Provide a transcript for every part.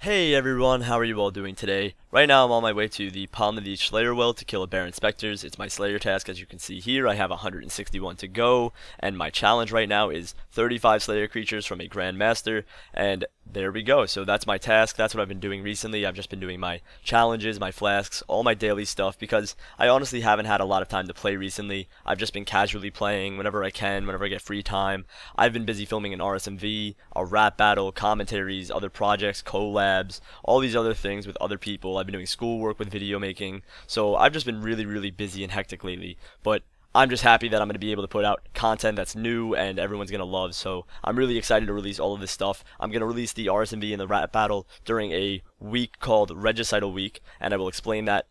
Hey everyone, how are you all doing today? Right now I'm on my way to the Palm of the Slayer well to kill a Baron Spectres. It's my Slayer task. As you can see here, I have 161 to go, and my challenge right now is 35 Slayer creatures from a Grand Master, and there we go. So that's my task. That's what I've been doing recently. I've just been doing my challenges, my flasks, all my daily stuff, because I honestly haven't had a lot of time to play recently. I've just been casually playing whenever I can, whenever I get free time. I've been busy filming an RSMV, a rap battle, commentaries, other projects, collabs, all these other things with other people. I've been doing schoolwork with video making, so I've just been really busy and hectic lately, but I'm just happy that I'm going to be able to put out content that's new and everyone's going to love, so I'm really excited to release all of this stuff. I'm going to release the RSMV and the rap battle during a week called Regicidal week, and I will explain that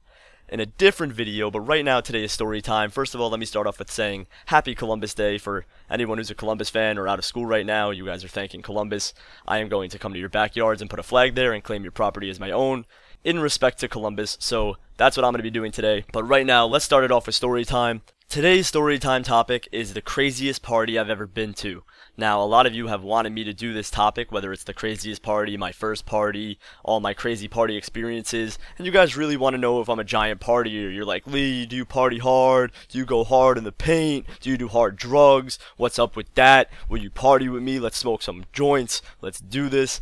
in a different video, but right now today is story time. First of all, let me start off with saying Happy Columbus Day for anyone who's a Columbus fan or out of school right now. You guys are thanking Columbus. I am going to come to your backyards and put a flag there and claim your property as my own in respect to Columbus, so that's what I'm going to be doing today. But right now, let's start it off with story time. Today's story time topic is the craziest party I've ever been to. Now, a lot of you have wanted me to do this topic, whether it's the craziest party, my first party, all my crazy party experiences, and you guys really want to know if I'm a giant partier. You're like, Lee, do you party hard? Do you go hard in the paint? Do you do hard drugs? What's up with that? Will you party with me? Let's smoke some joints. Let's do this.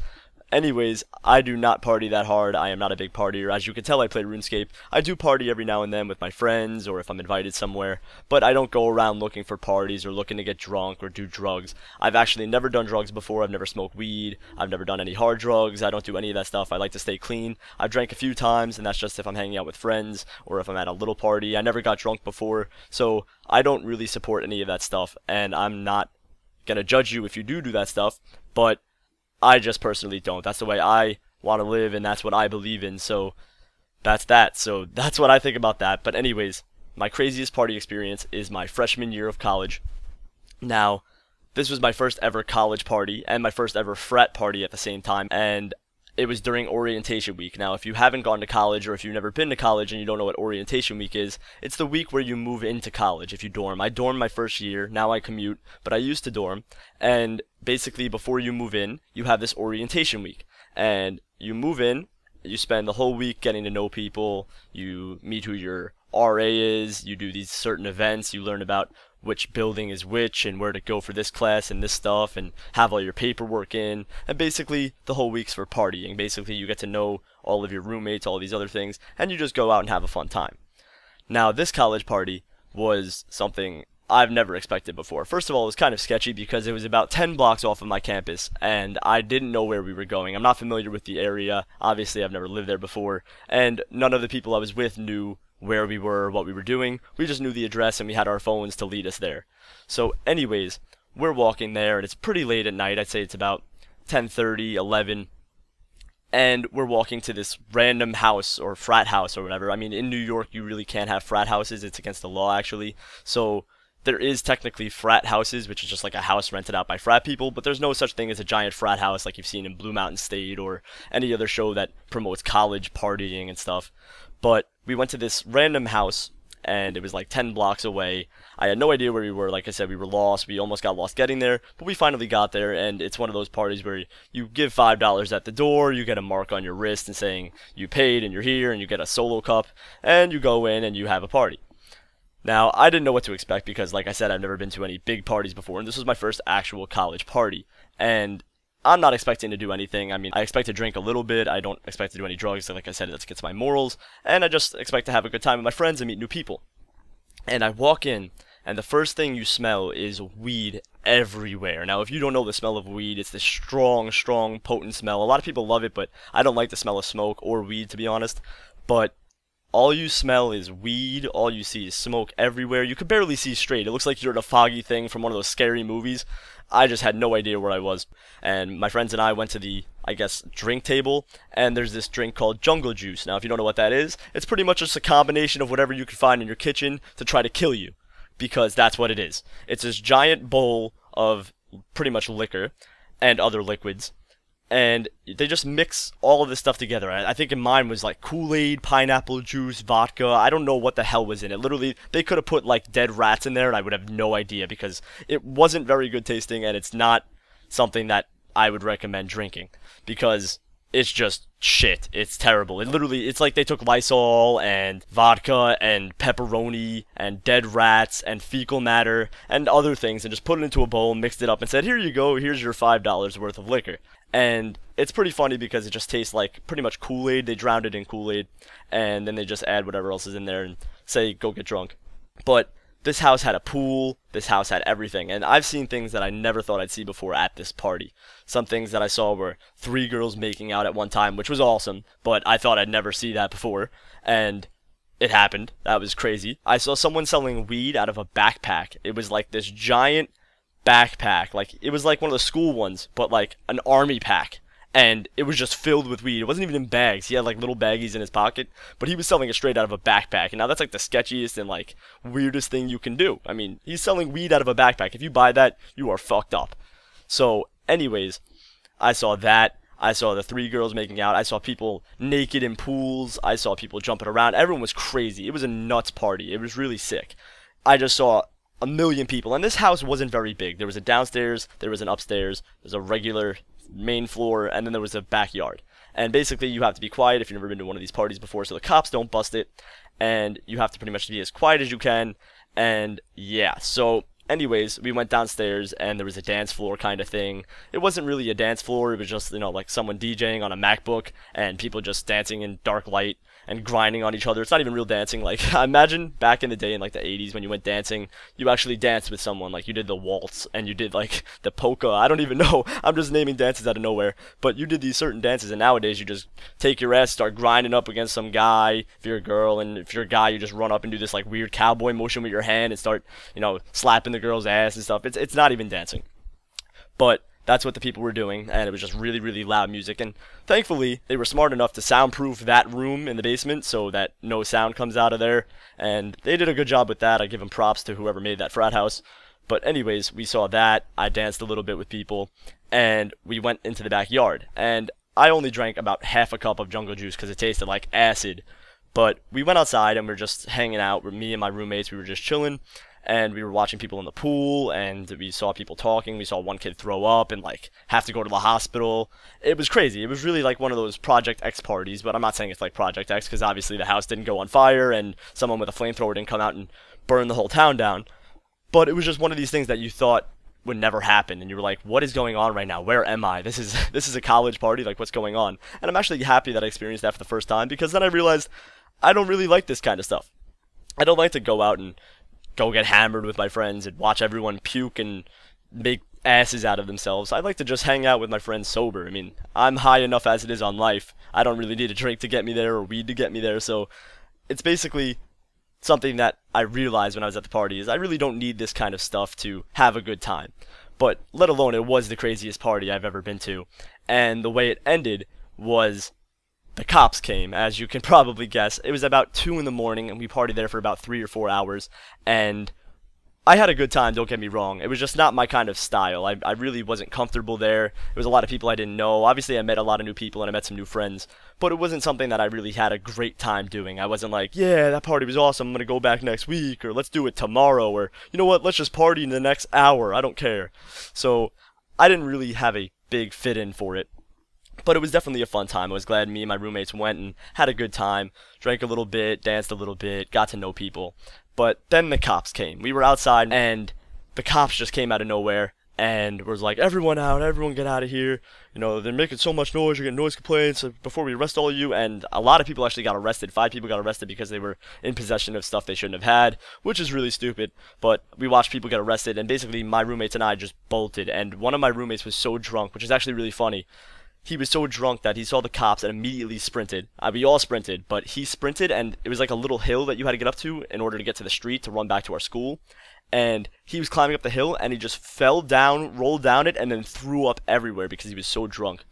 Anyways, I do not party that hard. I am not a big partier. As you can tell, I play RuneScape. I do party every now and then with my friends or if I'm invited somewhere, but I don't go around looking for parties or looking to get drunk or do drugs. I've actually never done drugs before. I've never smoked weed. I've never done any hard drugs. I don't do any of that stuff. I like to stay clean. I've drank a few times, and that's just if I'm hanging out with friends or if I'm at a little party. I never got drunk before, so I don't really support any of that stuff, and I'm not gonna judge you if you do that stuff, but I just personally don't. That's the way I want to live, and that's what I believe in, so that's that. So that's what I think about that. But anyways, my craziest party experience is my freshman year of college. Now, this was my first ever college party and my first ever frat party at the same time, and it was during orientation week. Now, if you haven't gone to college or if you've never been to college and you don't know what orientation week is, it's the week where you move into college if you dorm. I dormed my first year, now I commute, but I used to dorm, and basically before you move in, you have this orientation week, and you move in, you spend the whole week getting to know people, you meet who your RA is, you do these certain events, you learn about which building is which and where to go for this class and this stuff and have all your paperwork in, and basically the whole week's for partying. Basically you get to know all of your roommates, all these other things, and you just go out and have a fun time. Now this college party was something I've never expected before. First of all, it was kind of sketchy because it was about 10 blocks off of my campus, and I didn't know where we were going. I'm not familiar with the area. Obviously, I've never lived there before, and none of the people I was with knew where we were, what we were doing. We just knew the address, and we had our phones to lead us there. So anyways, we're walking there, and it's pretty late at night. I'd say it's about 10:30, 11, and we're walking to this random house or frat house or whatever. I mean, in New York, you really can't have frat houses. It's against the law, actually. So there is technically frat houses, which is just like a house rented out by frat people, but there's no such thing as a giant frat house like you've seen in Blue Mountain State or any other show that promotes college partying and stuff. But we went to this random house, and it was like 10 blocks away. I had no idea where we were. Like I said, we were lost. We almost got lost getting there, but we finally got there, and it's one of those parties where you give $5 at the door, you get a mark on your wrist and saying you paid and you're here, and you get a solo cup, and you go in and you have a party. Now, I didn't know what to expect because, like I said, I've never been to any big parties before, and this was my first actual college party. And I'm not expecting to do anything. I mean, I expect to drink a little bit. I don't expect to do any drugs. Like I said, that's against my morals. And I just expect to have a good time with my friends and meet new people. And I walk in, and the first thing you smell is weed everywhere. Now, if you don't know the smell of weed, it's this strong, potent smell. A lot of people love it, but I don't like the smell of smoke or weed, to be honest. But all you smell is weed, all you see is smoke everywhere. You could barely see straight. It looks like you're in a foggy thing from one of those scary movies. I just had no idea where I was. And my friends and I went to the, I guess, drink table, and there's this drink called jungle juice. Now, if you don't know what that is, it's pretty much just a combination of whatever you can find in your kitchen to try to kill you, because that's what it is. It's this giant bowl of pretty much liquor and other liquids, and they just mix all of this stuff together. I think in mine was like Kool-Aid, pineapple juice, vodka. I don't know what the hell was in it. Literally, they could have put like dead rats in there and I would have no idea because it wasn't very good tasting, and it's not something that I would recommend drinking because it's just shit. It's terrible. It's like they took Lysol and vodka and pepperoni and dead rats and fecal matter and other things and just put it into a bowl, mixed it up, and said, here you go, here's your $5 worth of liquor. And it's pretty funny because it just tastes like pretty much Kool-Aid. They drowned it in Kool-Aid, and then they just add whatever else is in there and say, go get drunk. But this house had a pool, this house had everything, and I've seen things that I never thought I'd see before at this party. Some things that I saw were 3 girls making out at one time, which was awesome, but I thought I'd never see that before, and it happened. That was crazy. I saw someone selling weed out of a backpack. It was like this giant backpack, like it was like one of the school ones, but like an army pack. And it was just filled with weed. It wasn't even in bags. He had like little baggies in his pocket, but he was selling it straight out of a backpack. And now that's like the sketchiest and like weirdest thing you can do. I mean, he's selling weed out of a backpack. If you buy that, you are fucked up. So anyways, I saw that. I saw the 3 girls making out. I saw people naked in pools. I saw people jumping around. Everyone was crazy. It was a nuts party. It was really sick. I just saw a million people. And this house wasn't very big. There was a downstairs, there was an upstairs, there's a regular main floor, and then there was a backyard. And basically you have to be quiet if you've never been to one of these parties before, so the cops don't bust it, and you have to pretty much be as quiet as you can. And yeah, so anyways, we went downstairs and there was a dance floor kind of thing. It wasn't really a dance floor, it was just, you know, like someone DJing on a MacBook and people just dancing in dark light and grinding on each other. It's not even real dancing. Like, imagine back in the day in like the 80s when you went dancing, you actually danced with someone. Like, you did the waltz and you did like the polka. I don't even know. I'm just naming dances out of nowhere. But you did these certain dances, and nowadays you just take your ass, start grinding up against some guy if you're a girl, and if you're a guy, you just run up and do this like weird cowboy motion with your hand and start, you know, slapping the girl's ass and stuff. It's not even dancing. But that's what the people were doing, and it was just really, really loud music. And thankfully, they were smart enough to soundproof that room in the basement so that no sound comes out of there. And they did a good job with that. I give them props to whoever made that frat house. But anyways, we saw that. I danced a little bit with people, and we went into the backyard. And I only drank about half a cup of jungle juice because it tasted like acid. But we went outside and we were just hanging out. Me and my roommates, we were just chilling. And we were watching people in the pool, and we saw people talking. We saw one kid throw up and like have to go to the hospital. It was crazy. It was really like one of those Project X parties, but I'm not saying it's like Project X because obviously the house didn't go on fire and someone with a flamethrower didn't come out and burn the whole town down. But it was just one of these things that you thought would never happen, and you were like, what is going on right now? Where am I? This is a college party, like what's going on? And I'm actually happy that I experienced that for the first time, because then I realized I don't really like this kind of stuff. I don't like to go out and go get hammered with my friends and watch everyone puke and make asses out of themselves. I like to just hang out with my friends sober. I mean, I'm high enough as it is on life. I don't really need a drink to get me there or weed to get me there, so it's basically something that I realized when I was at the party is I really don't need this kind of stuff to have a good time. But let alone it was the craziest party I've ever been to, and the way it ended was the cops came, as you can probably guess. It was about 2 in the morning, and we partied there for about 3 or 4 hours, and I had a good time, don't get me wrong. It was just not my kind of style. I really wasn't comfortable there. There was a lot of people I didn't know. Obviously, I met a lot of new people, and I met some new friends, but it wasn't something that I really had a great time doing. I wasn't like, yeah, that party was awesome, I'm gonna go back next week, or let's do it tomorrow, or, you know what, let's just party in the next hour, I don't care. So, I didn't really have a big fit-in for it. But it was definitely a fun time. I was glad me and my roommates went and had a good time, drank a little bit, danced a little bit, got to know people. But then the cops came. We were outside, and the cops just came out of nowhere and was like, everyone out, everyone get out of here. You know, they're making so much noise, you're getting noise complaints before we arrest all of you. And a lot of people actually got arrested. 5 people got arrested because they were in possession of stuff they shouldn't have had, which is really stupid. But we watched people get arrested, and basically my roommates and I just bolted. And one of my roommates was so drunk, which is actually really funny. He was so drunk that he saw the cops and immediately sprinted. We all sprinted, but he sprinted, and it was like a little hill that you had to get up to in order to get to the street to run back to our school. And he was climbing up the hill, and he just fell down, rolled down it, and then threw up everywhere because he was so drunk.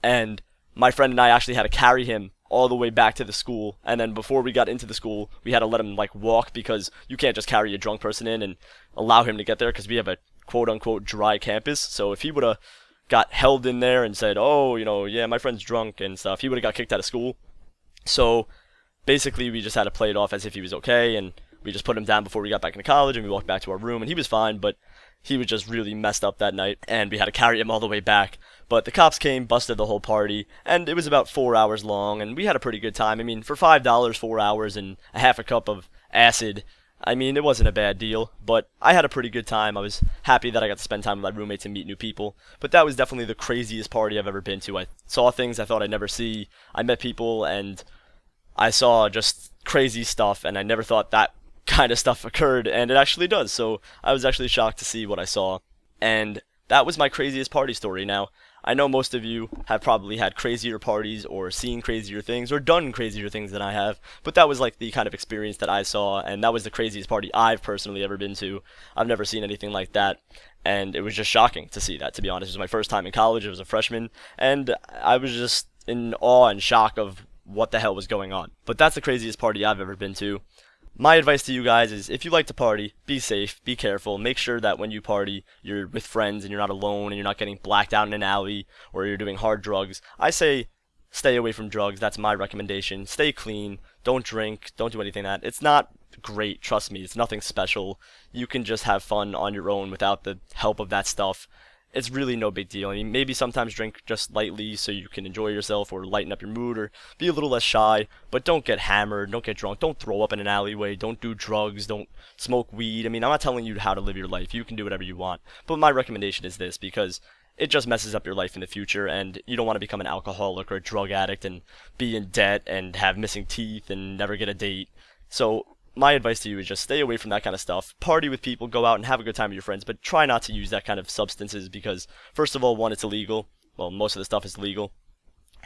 And my friend and I actually had to carry him all the way back to the school, and then before we got into the school, we had to let him like walk, because you can't just carry a drunk person in and allow him to get there, because we have a quote-unquote dry campus. So if he would have got held in there and said, oh, you know, yeah, my friend's drunk and stuff, he would have got kicked out of school. So basically we just had to play it off as if he was okay, and we just put him down before we got back into college, and we walked back to our room, and he was fine, but he was just really messed up that night, and we had to carry him all the way back. But the cops came, busted the whole party, and it was about 4 hours long, and we had a pretty good time. I mean, for $5, 4 hours, and a half a cup of acid, I mean, it wasn't a bad deal, but I had a pretty good time. I was happy that I got to spend time with my roommates and meet new people, but that was definitely the craziest party I've ever been to. I saw things I thought I'd never see, I met people, and I saw just crazy stuff, and I never thought that kind of stuff occurred, and it actually does, so I was actually shocked to see what I saw, and that was my craziest party story. Now, I know most of you have probably had crazier parties or seen crazier things or done crazier things than I have, but that was like the kind of experience that I saw, and that was the craziest party I've personally ever been to. I've never seen anything like that, and it was just shocking to see that, to be honest. It was my first time in college, I was a freshman, and I was just in awe and shock of what the hell was going on. But that's the craziest party I've ever been to. My advice to you guys is, if you like to party, be safe, be careful, make sure that when you party, you're with friends and you're not alone and you're not getting blacked out in an alley or you're doing hard drugs. I say stay away from drugs, that's my recommendation. Stay clean, don't drink, don't do anything like that. It's not great, trust me, it's nothing special. You can just have fun on your own without the help of that stuff. It's really no big deal. I mean, maybe sometimes drink just lightly so you can enjoy yourself or lighten up your mood or be a little less shy, but don't get hammered, don't get drunk, don't throw up in an alleyway, don't do drugs, don't smoke weed. I mean, I'm not telling you how to live your life. You can do whatever you want. But my recommendation is this, because it just messes up your life in the future, and you don't want to become an alcoholic or a drug addict and be in debt and have missing teeth and never get a date. So my advice to you is just stay away from that kind of stuff. Party with people, go out and have a good time with your friends, but try not to use that kind of substances because, first of all, one, it's illegal. Well, most of the stuff is illegal.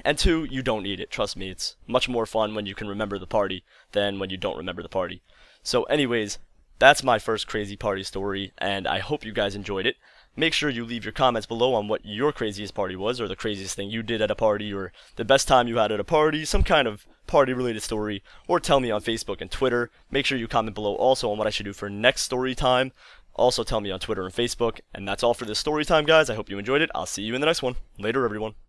And two, you don't need it. Trust me, it's much more fun when you can remember the party than when you don't remember the party. So anyways, that's my first crazy party story, and I hope you guys enjoyed it. Make sure you leave your comments below on what your craziest party was, or the craziest thing you did at a party, or the best time you had at a party, some kind of party-related story, or tell me on Facebook and Twitter. Make sure you comment below also on what I should do for next story time. Also tell me on Twitter and Facebook, and that's all for this story time, guys. I hope you enjoyed it. I'll see you in the next one. Later, everyone.